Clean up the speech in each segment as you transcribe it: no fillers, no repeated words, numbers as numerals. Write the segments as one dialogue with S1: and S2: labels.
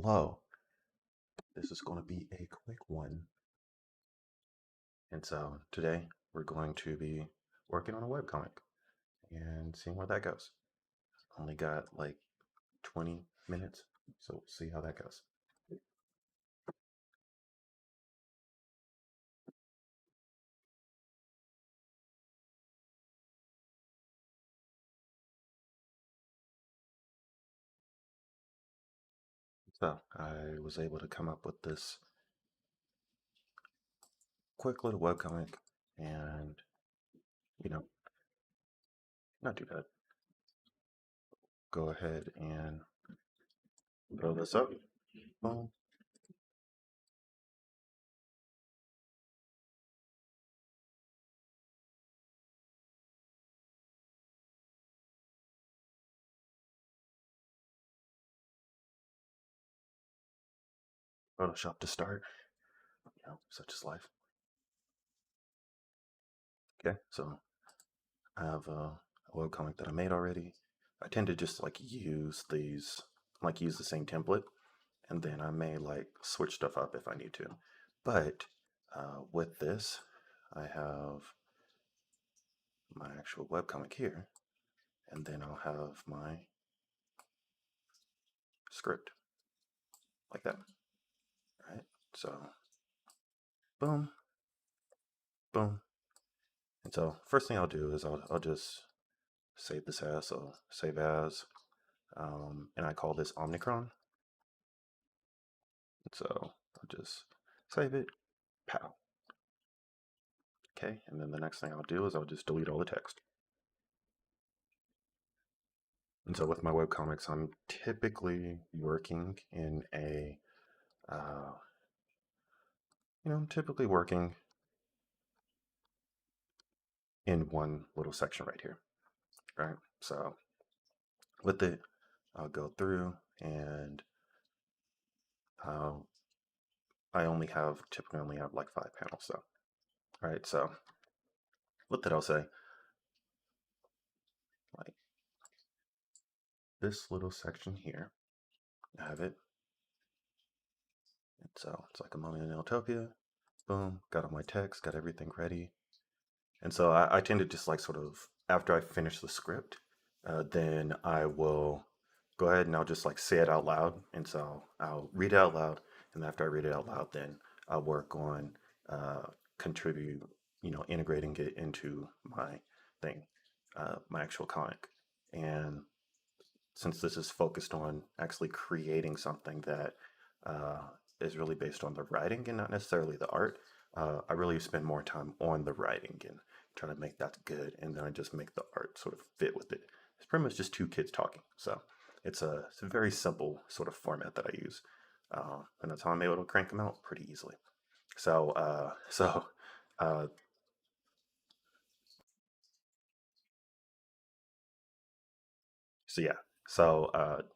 S1: Hello, this is going to be a quick one. And so today we're going to be working on a webcomic and seeing where that goes. Only got like 20 minutes, so we'll see how that goes. So I was able to come up with this quick little webcomic and, you know, not too bad. Go ahead and throw this up. Boom. Photoshop to start, such is life. Okay, so I have a webcomic that I made already. I tend to just like use these, like use the same template, and then I may like switch stuff up if I need to. But with this, I have my actual webcomic here, and then I'll have my script like that. Right? So, boom, boom. And so, first thing I'll do is I'll just save this as, so save as, and I call this Omnicron. And so I'll just save it, pow. Okay, and then the next thing I'll do is I'll just delete all the text. And so with my webcomics, I'm typically working in a, uh, I'm typically working in one little section right here, right? So with it, I'll go through and uh, typically only have like 5 panels, so, right? So with that, I'll say, like, this little section here, I have it. And so it's like a moment in Iltopia. Boom, got all my text, got everything ready. And so I tend to just like sort of, after I finish the script, then I will go ahead and I'll just like say it out loud. And so I'll read it out loud. And after I read it out loud, then I'll work on contribute, integrating it into my thing, my actual comic. And since this is focused on actually creating something that uh, is really based on the writing and not necessarily the art, I really spend more time on the writing and trying to make that good, and then I just make the art sort of fit with it. It's pretty much just two kids talking, so it's a very simple sort of format that I use, and that's how I'm able to crank them out pretty easily. So uh, So yeah,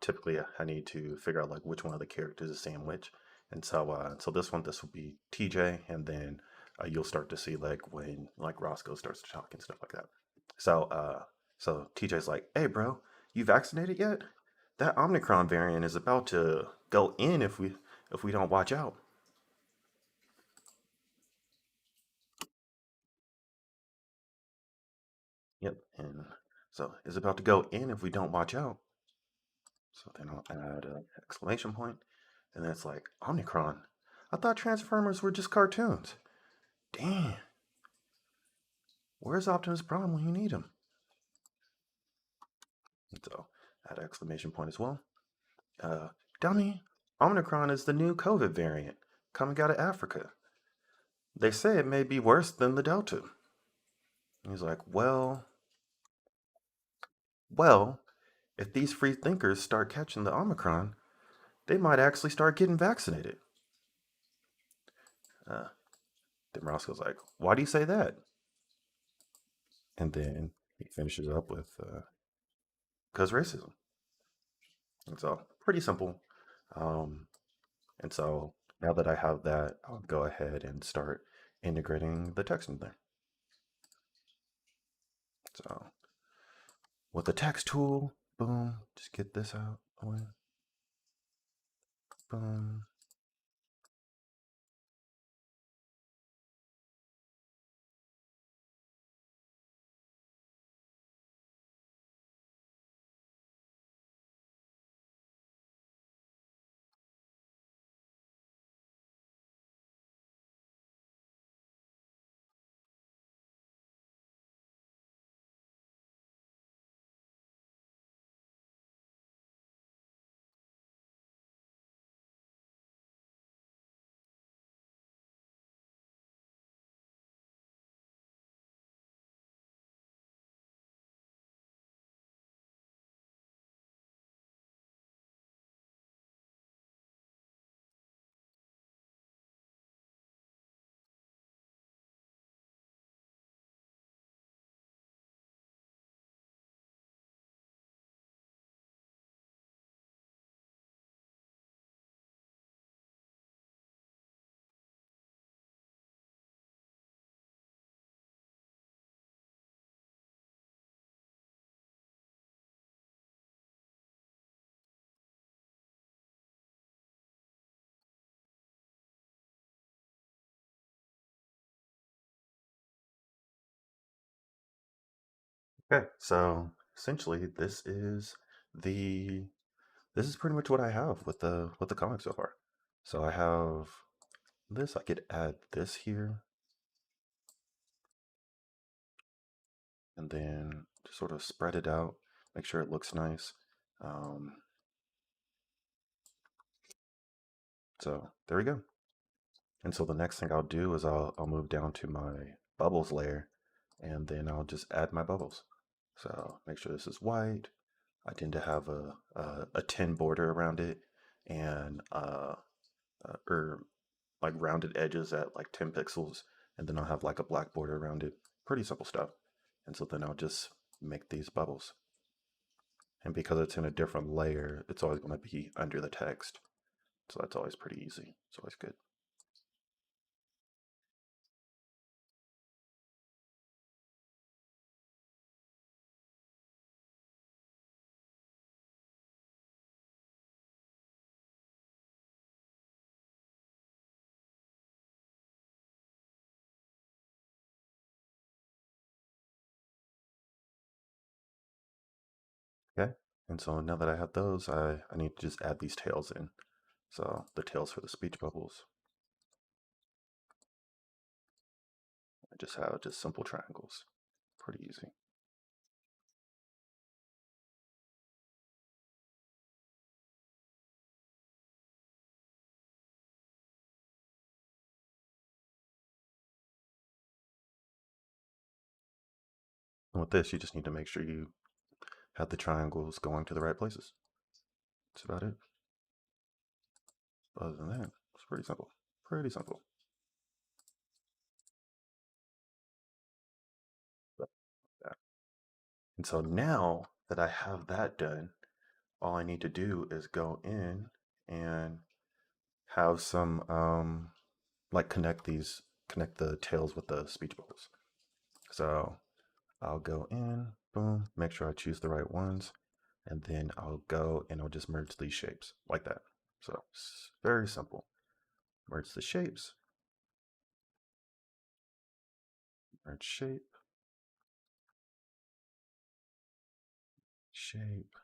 S1: typically I need to figure out like which one of the characters is saying which, and so this will be TJ, and then you'll start to see like when like Roscoe starts to talk and stuff like that. So so TJ's like, "Hey, bro, you vaccinated yet? That Omicron variant is about to go in if we don't watch out." Yep, and so it's about to go in if we don't watch out. So then I'll add an exclamation point, and then it's like, Omnicron. I thought Transformers were just cartoons. Damn. Where's Optimus Prime when you need him? And so add an exclamation point as well. Uh, Dummy, Omicron is the new COVID variant coming out of Africa. They say it may be worse than the Delta. And he's like, well, if these free thinkers start catching the Omicron, they might actually start getting vaccinated. Uh, then Roscoe's like, why do you say that? And then he finishes up with, because racism. And so, pretty simple. Um, and so, now that I have that, I'll go ahead and start integrating the text in there. So, with the text tool, boom, just get this out. Boom. Okay, so essentially the this is pretty much what I have with the comic so far. So I have this. I could add this here, and then just sort of spread it out, make sure it looks nice. Um, so there we go. And so the next thing I'll do is I'll move down to my bubbles layer, and then I'll just add my bubbles. So make sure this is white. I tend to have a tin border around it, and or like rounded edges at like 10 pixels, and then I'll have like a black border around it. Pretty simple stuff. And so then I'll just make these bubbles. And because it's in a different layer, it's always going to be under the text. So that's always pretty easy. It's always good. Okay. And so now that I have those, I need to just add these tails in. So the tails for the speech bubbles, I just have just simple triangles. Pretty easy. And with this, you just need to make sure you have the triangles going to the right places. That's about it. Other than that, it's pretty simple. Pretty simple. Yeah. And so now that I have that done, all I need to do is go in and have some like connect the tails with the speech bubbles. So I'll go in, boom, make sure I choose the right ones, and then I'll go and I'll just merge these shapes like that. So it's very simple. Merge the shapes, merge shape, shape,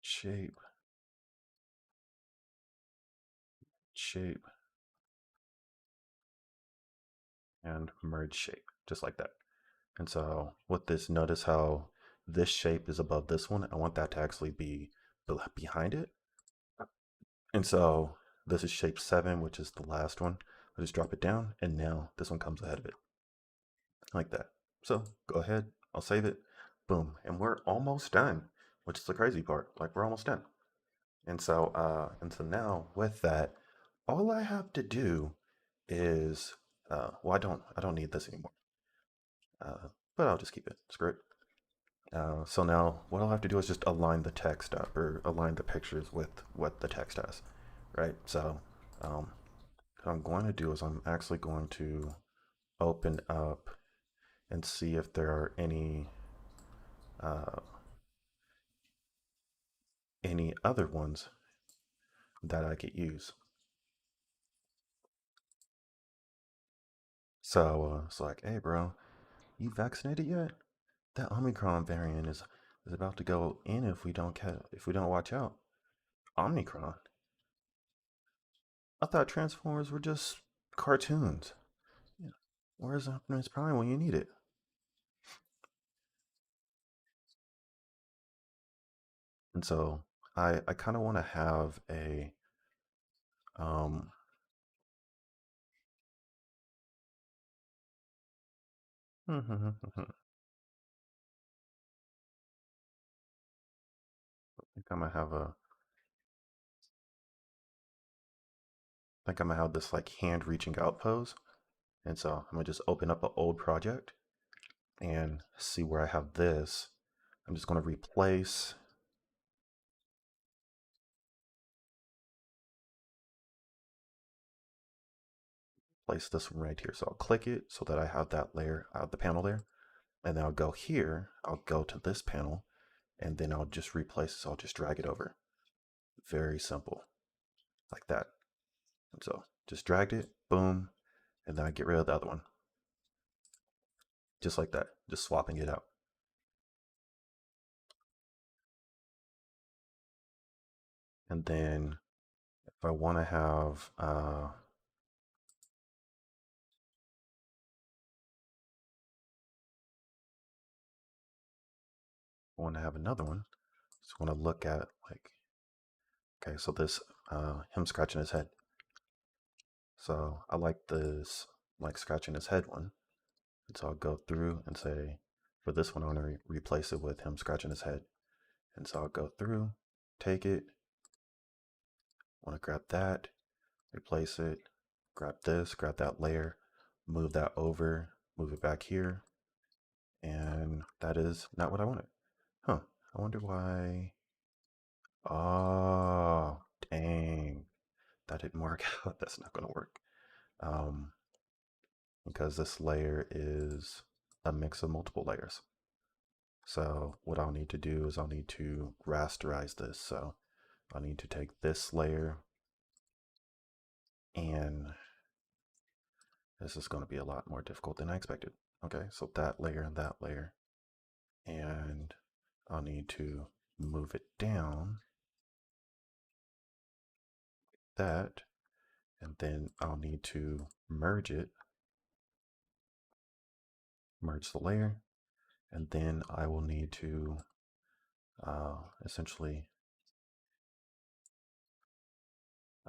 S1: shape, shape, and merge shape, just like that. And so with this, notice how this shape is above this one. I want that to actually be behind it. And so this is shape 7, which is the last one. I'll just drop it down, and now this one comes ahead of it, like that. So go ahead, I'll save it, boom, and we're almost done, which is the crazy part. Like we're almost done. And so now with that, all I have to do is, well, I don't need this anymore, but I'll just keep it. Screw it. So now what I'll have to do is just align the text up or align the pictures with what the text has, right? So um, what I'm going to do is I'm actually going to open up and see if there are any uh, any other ones that I could use. So it's like, hey, bro, you vaccinated yet? That Omicron variant is about to go in if we don't watch out. Omicron. I thought Transformers were just cartoons. Yeah. Where's Optimus Prime when you need it? And so I kind of want to have a um I think I'm gonna have a I think I'm gonna have this like hand reaching out pose. And so I'm gonna just open up an old project and see where I have this. I'm just gonna place this one right here. So I'll click it so that I have that layer, the panel there. And then I'll go here, I'll go to this panel, and then I'll just replace this. I'll just drag it over. Very simple, like that. And so just dragged it, boom, and then I get rid of the other one. Just like that, just swapping it out. And then if I want to have, another one, just want to look at like, okay, so this, him scratching his head. So I like this, like scratching his head one. And so I'll go through and say, for this one, I want to replace it with him scratching his head. And so I'll go through, take it, want to grab that, replace it, grab this, grab that layer, move that over, move it back here, and that is not what I wanted. Huh, I wonder why. Oh, dang, that didn't work out. That's not going to work. Um, because this layer is a mix of multiple layers. So what I'll need to do is I'll need to rasterize this. So I'll need to take this layer, and this is going to be a lot more difficult than I expected. Okay, so that layer and that layer, and I'll need to move it down that, and then I'll need to merge the layer, and then I will need to essentially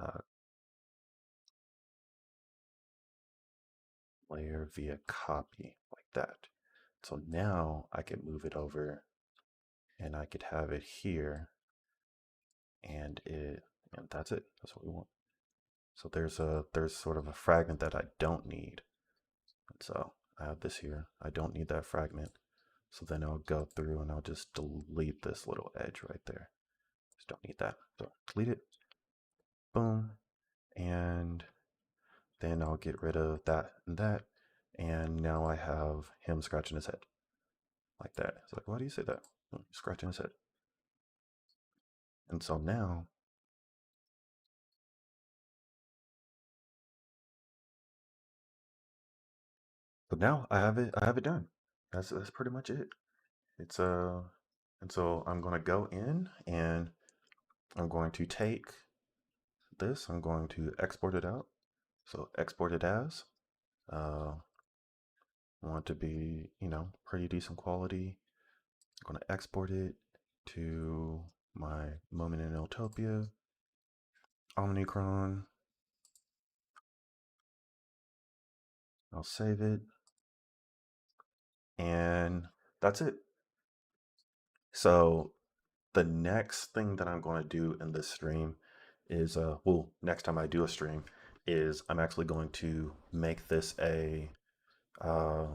S1: uh, layer via copy like that. So now I can move it over and I could have it here, and that's it. That's what we want. So there's sort of a fragment that I don't need. And so I have this here. I don't need that fragment. So then I'll go through and I'll just delete this little edge right there. Just don't need that. So delete it. Boom. And then I'll get rid of that and that. And now I have him scratching his head like that. It's like, why do you say that? Oh, he's scratching his head. And so now, I have it. I have it done. That's pretty much it. It's and so I'm gonna go in and I'm going to take this. I'm going to export it out. So export it as. Uh, I want it to be, pretty decent quality. I'm going to export it to my moment in Iltopia, Omnicron. I'll save it. And that's it. So the next thing that I'm going to do in this stream is, well, next time I do a stream, is I'm actually going to make this uh,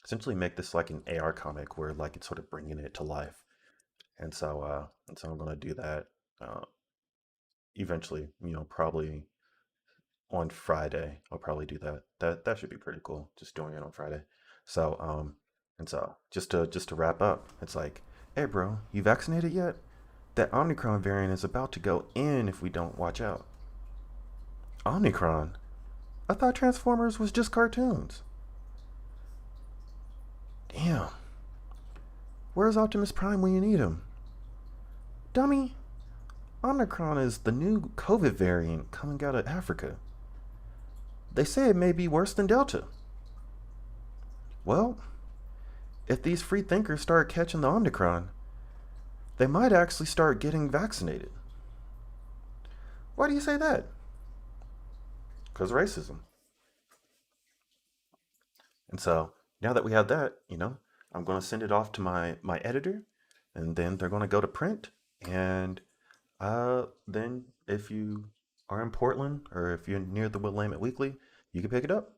S1: essentially make this like an AR comic where like it's sort of bringing it to life. And so I'm gonna do that eventually. Probably on Friday. I'll probably do that. That should be pretty cool. Just doing it on Friday. So and so just to wrap up, it's like, hey bro, you vaccinated yet? That Omicron variant is about to go in if we don't watch out. Omicron? I thought Transformers was just cartoons. Damn. Where's Optimus Prime when you need him? Dummy, Omicron is the new COVID variant coming out of Africa. They say it may be worse than Delta. Well, if these free thinkers start catching the Omicron, they might actually start getting vaccinated. Why do you say that? Because racism. And so now that we have that, I'm going to send it off to my editor, and then they're going to go to print. And then if you are in Portland or if you're near the Willamette Weekly, you can pick it up.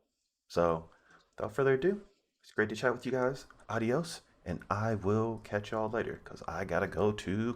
S1: So without further ado, it's great to chat with you guys. Adios, and I will catch y'all later because I gotta go to class.